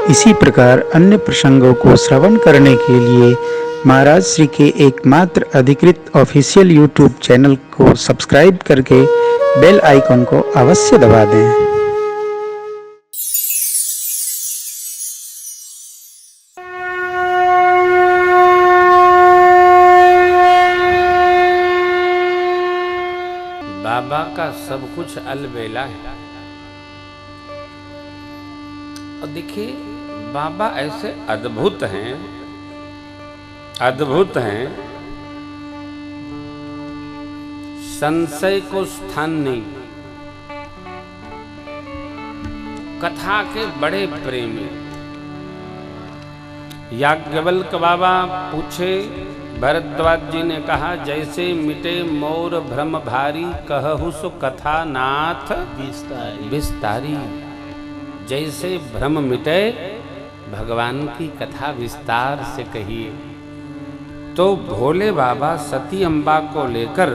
इसी प्रकार अन्य प्रसंगों को श्रवण करने के लिए महाराज श्री के एकमात्र अधिकृत ऑफिशियल यूट्यूब चैनल को सब्सक्राइब करके बेल आइकन को अवश्य दबा दें। बाबा का सब कुछ अलबेला है। और देखिए बाबा ऐसे अद्भुत हैं, अद्भुत हैं, संशय को स्थान नहीं। कथा के बड़े प्रेमी। याज्ञवल्क्य बाबा पूछे, भरद्वाज जी ने कहा, जैसे मिटे मोर भ्रम भारी, कहहु सो कथा नाथ विस्तारी। जैसे भ्रम मिटे भगवान की कथा विस्तार से कहिए। तो भोले बाबा सती अम्बा को लेकर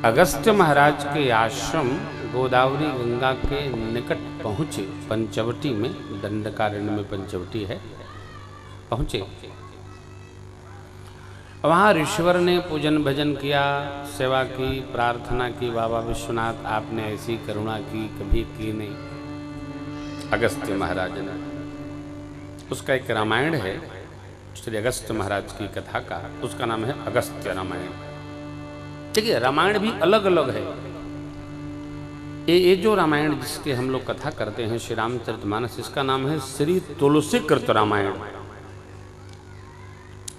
अगस्त्य महाराज के आश्रम गोदावरी गंगा के निकट पहुँचे। पंचवटी में, दंडकारण्य में पंचवटी है, पहुँचे। वहाँ ऋषिवर ने पूजन भजन किया, सेवा की, प्रार्थना की, बाबा विश्वनाथ आपने ऐसी करुणा की कभी की नहीं। अगस्त्य महाराज ने, उसका एक रामायण है श्री अगस्त्य महाराज की कथा का, उसका नाम है अगस्त्य रामायण। देखिए रामायण भी अलग अलग है। ये जो रामायण जिसके हम लोग कथा करते हैं श्री रामचरितमानस, इसका नाम है श्री तुलसीकृत रामायण।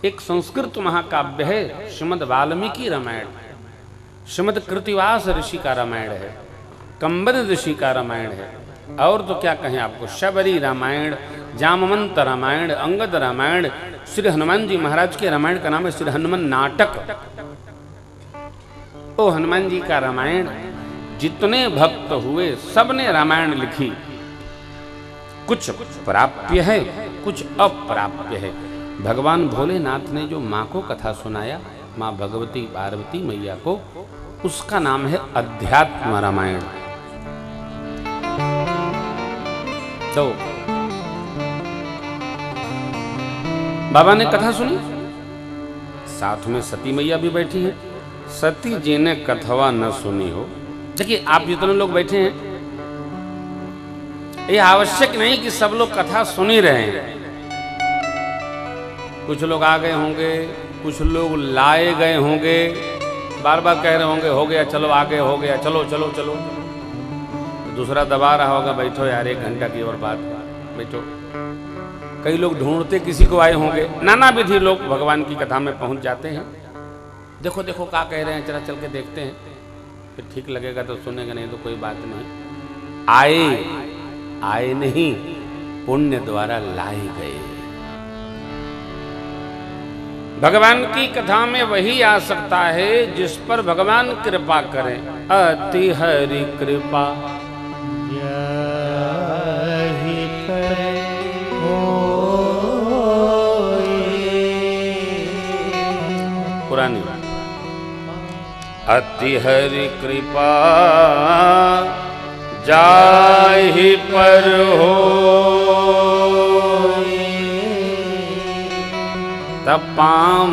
एक संस्कृत महाकाव्य है श्रीमद् वाल्मीकि रामायण, श्रीमद् कृतिवास ऋषि का रामायण है, कंबद ऋषि का रामायण है, और तो क्या कहें आपको, शबरी रामायण, जामवंत रामायण, अंगद रामायण, श्री हनुमान जी महाराज के रामायण का नाम है श्री हनुमान नाटक। ओ हनुमान जी का रामायण, जितने भक्त हुए सबने रामायण लिखी। कुछ प्राप्य है, कुछ अप्राप्य है। भगवान भोलेनाथ ने जो माँ को कथा सुनाया, माँ भगवती पार्वती मैया को, उसका नाम है अध्यात्म रामायण। तो बाबा ने कथा सुनी, साथ में सती मैया भी बैठी हैं। सती जी ने कथवा न सुनी हो। देखिए आप जितने लोग बैठे हैं, ये आवश्यक नहीं कि सब लोग कथा सुन ही रहे हैं। कुछ लोग आ गए होंगे, कुछ लोग लाए गए होंगे, बार बार कह रहे होंगे हो गया चलो, आगे हो गया चलो चलो चलो। दूसरा दबा रहा होगा, बैठो यार 1 घंटा की और बात, बैठो। कई लोग ढूंढते किसी को आए होंगे। नाना विधि लोग भगवान की कथा में पहुंच जाते हैं। देखो देखो क्या कह रहे हैं, चला चल के देखते हैं, फिर ठीक लगेगा तो सुनेगा, नहीं तो कोई बात नहीं। आए नहीं, पुण्य द्वारा लाए गए। भगवान की कथा में वही आ सकता है जिस पर भगवान कृपा करें। अति हरि कृपा पुरानी, अति हरि कृपा जाहि पर हो, तब पाम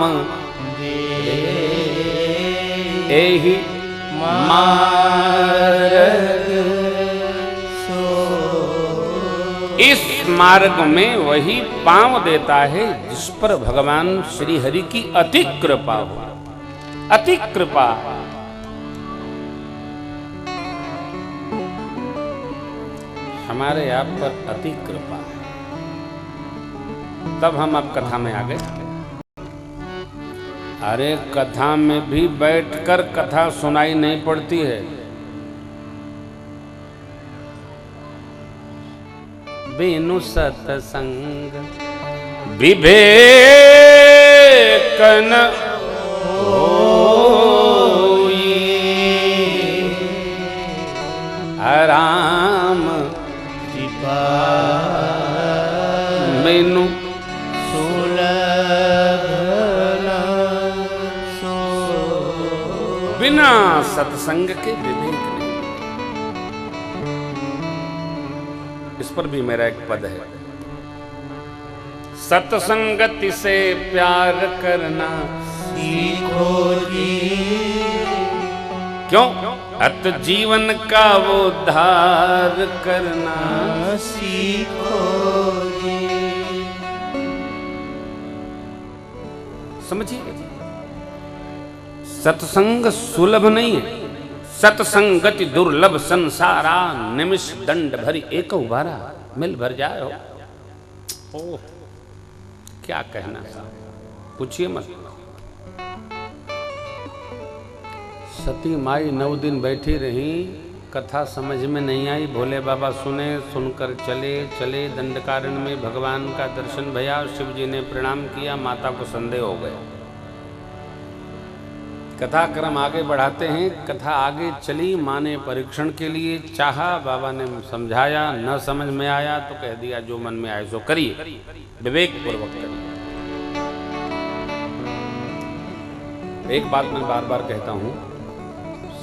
एहि मार्ग। इस मार्ग में वही पांव देता है जिस पर भगवान श्री हरि की अति कृपा हो। अति कृपा, हमारे आप पर अति कृपा, तब हम अब कथा में आ गए। अरे कथा में भी बैठकर कथा सुनाई नहीं पड़ती है। बिनु सतसंग विवेक न होई, आराम बिनु बिना सत्संग के विवेक नहीं। इस पर भी मेरा एक पद है। सत्संगति से प्यार करना सीखो जी, क्यों? अत जीवन का वो धार करना सीखो जी। समझिए, सत्संग सुलभ नहीं है। सत्संगति दुर्लभ संसारा, निमिष दंड भरी एक उबारा। मिल भर जाए हो, ओह क्या कहना, पूछिए मत। सती माई 9 दिन बैठी रही, कथा समझ में नहीं आई। भोले बाबा सुने, सुनकर चले चले दंडकारण्य में भगवान का दर्शन भया। शिव जी ने प्रणाम किया, माता को संदेह हो गया। कथा क्रम आगे बढ़ाते हैं। कथा आगे चली, माँ ने परीक्षण के लिए चाहा, बाबा ने समझाया, न समझ में आया तो कह दिया जो मन में आए सो करिए, विवेक पूर्वक करिए। एक बात मैं बार बार कहता हूं,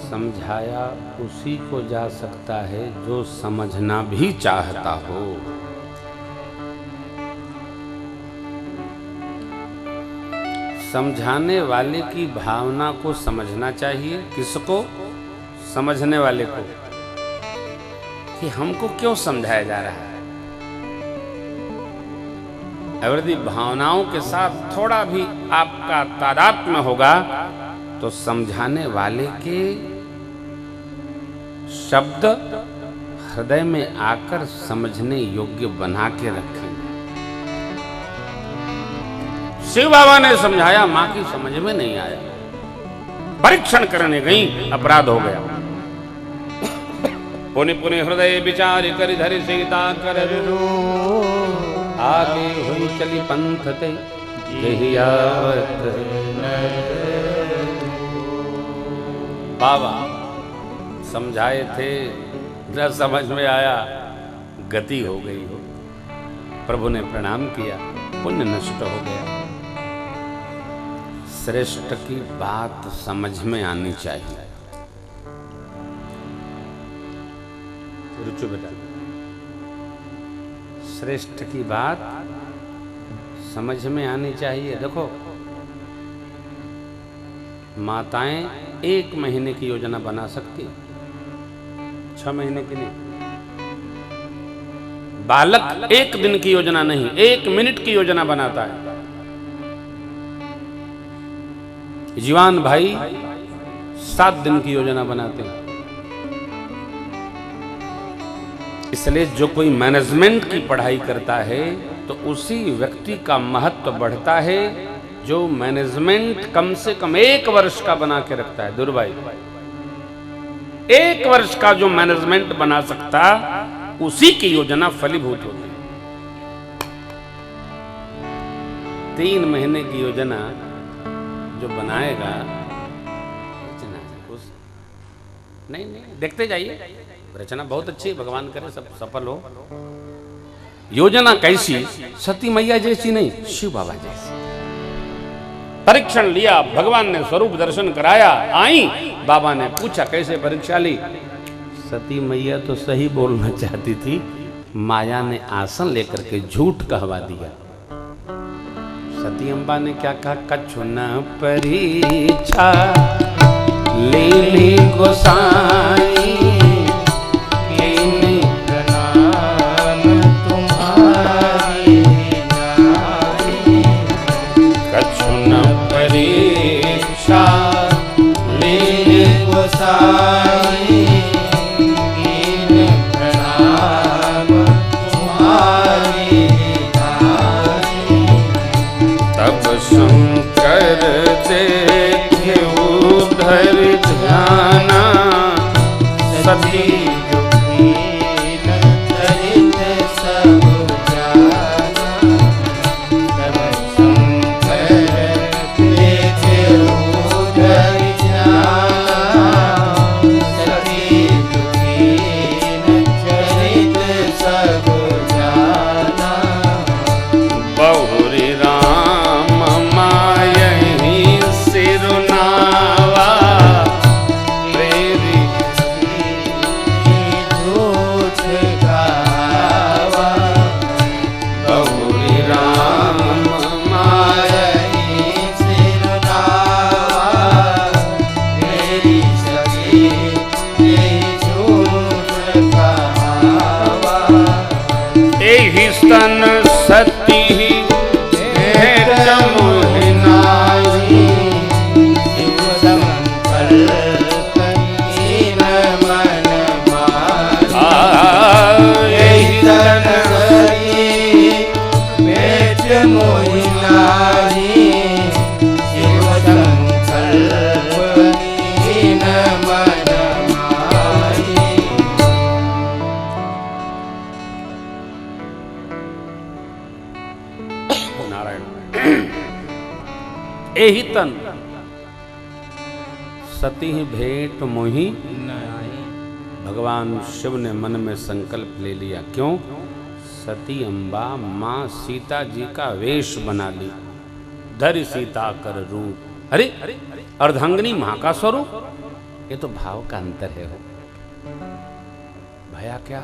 समझाया उसी को जा सकता है जो समझना भी चाहता हो। समझाने वाले की भावना को समझना चाहिए। किसको? समझने वाले को, कि हमको क्यों समझाया जा रहा है। अगर यदि भावनाओं के साथ थोड़ा भी आपका तादात्म्य होगा तो समझाने वाले के शब्द हृदय में आकर समझने योग्य बना के रखेंगे। शिव बाबा ने समझाया, मां की समझ में नहीं आया। परीक्षण करने गई, अपराध हो गया। पुनि पुनि हृदय विचार कर धरि सीता कर आगे हुई चली पंथ ते जहियावत। बाबा समझाए थे, न समझ में आया, गति हो गई हो। प्रभु ने प्रणाम किया, पुण्य नष्ट हो गया। श्रेष्ठ की बात समझ में आनी चाहिए। रुचि बेटा, श्रेष्ठ की बात समझ में आनी चाहिए। देखो, माताएं 1 महीने की योजना बना सकती, 6 महीने की नहीं। बालक 1 दिन की योजना नहीं, 1 मिनट की योजना बनाता है। जवान भाई 7 दिन की योजना बनाते हैं। इसलिए जो कोई मैनेजमेंट की पढ़ाई करता है तो उसी व्यक्ति का महत्व बढ़ता है जो मैनेजमेंट कम से कम 1 वर्ष का बना के रखता है। दुर्भाई, 1 वर्ष का जो मैनेजमेंट बना सकता, उसी की योजना फलीभूत होती है। 3 महीने की योजना जो बनाएगा, नहीं देखते जाइए, रचना बहुत अच्छी है, भगवान करे सब सफल हो। योजना कैसी? सती मैया जैसी नहीं, शिव बाबा जैसी। परीक्षण लिया, भगवान ने स्वरूप दर्शन कराया, आई। बाबा ने पूछा कैसे परीक्षा ली? सती मैया तो सही बोलना चाहती थी, माया ने आसन लेकर के झूठ कहवा दिया। सती अम्बा ने क्या कहा? कछु न परीक्षा लेली गोसाई, कछु न परीक्षा लेली गोसाई, शंकर देखे उधर ध्याना, एहि स्तन सती भेट मोहि नारी, शिव संकल्प कीन मन मारी। एहि स्तन सती भेट मोहि नारी, शिव संकल्प कीन मन मारी। एहि तन सती भेंट मोहि, भगवान शिव ने मन में संकल्प ले लिया। क्यों? सती अम्बा मां सीता जी का वेश बना ली, धरि सीता कर रूप। अरे अर्धांगिनी मां का स्वरूप, ये तो भाव का अंतर है। हो भया क्या?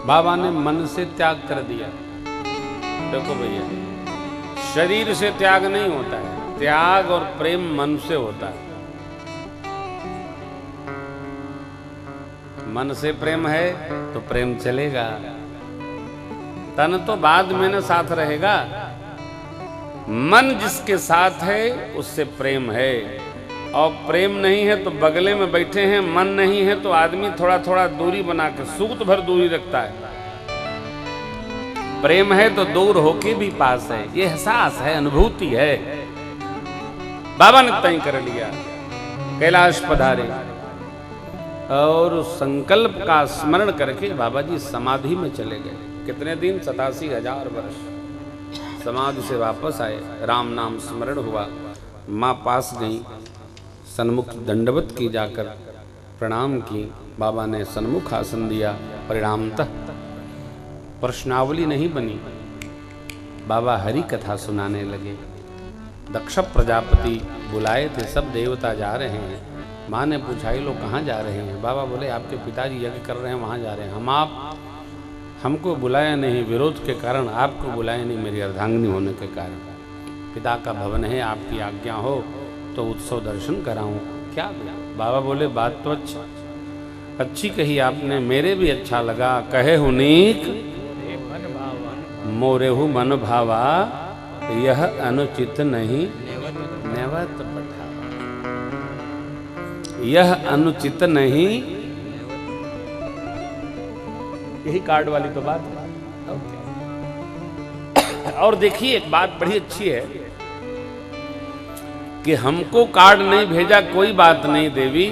बाबा ने मन से त्याग कर दिया। देखो भैया, शरीर से त्याग नहीं होता है, त्याग और प्रेम मन से होता है। मन से प्रेम है तो प्रेम चलेगा, तन तो बाद में न साथ रहेगा। मन जिसके साथ है उससे प्रेम है, और प्रेम नहीं है तो बगले में बैठे हैं, मन नहीं है तो आदमी थोड़ा थोड़ा दूरी बना के सूत भर दूरी रखता है। प्रेम है तो दूर होके भी पास है, ये एहसास है, अनुभूति है। बाबा ने तय कर लिया, कैलाश पधारे और संकल्प का स्मरण करके बाबा जी समाधि में चले गए। कितने दिन? 87,000 वर्ष। समाधि से वापस आए, राम नाम स्मरण हुआ, माँ पास गई, सन्मुख दंडवत की, जाकर प्रणाम की। बाबा ने सन्मुख आसन दिया। परिणामतः प्रश्नावली नहीं बनी, बाबा हरि कथा सुनाने लगे। दक्ष प्रजापति बुलाए थे, सब देवता जा रहे हैं। माँ ने पूछा, ये लोग कहाँ जा रहे हैं? बाबा बोले, आपके पिताजी यज्ञ कर रहे हैं, वहाँ जा रहे हैं। हमको बुलाया नहीं, विरोध के कारण आपको बुलाया नहीं, मेरी अर्धांगिनी होने के कारण। पिता का भवन है, आपकी आज्ञा हो तो उत्सव दर्शन कराऊं। क्या? बाबा बोले, बात तो अच्छी कही आपने, मेरे भी अच्छा लगा। कहे हुनीक मोरेहु मन भावा, यह अनुचित नहीं नेवत पठावा। यह अनुचित नहीं, यही कार्ड वाली तो बात है। और देखिए, एक बात बड़ी अच्छी है कि हमको कार्ड नहीं भेजा, कोई बात नहीं देवी,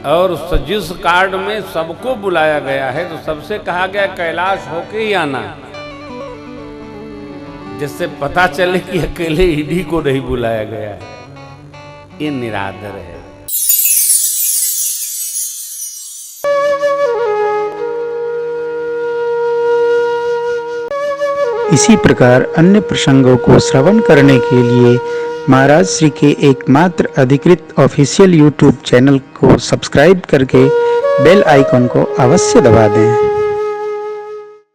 और जिस कार्ड में सबको बुलाया गया है तो सबसे कहा गया कैलाश होके ही आना, जिससे पता चले कि अकेले ईडी को नहीं बुलाया गया है। ये निरादर है। इसी प्रकार अन्य प्रसंगों को श्रवण करने के लिए महाराज श्री के एकमात्र अधिकृत ऑफिशियल यूट्यूब चैनल को सब्सक्राइब करके बेल आइकन को अवश्य दबा दें।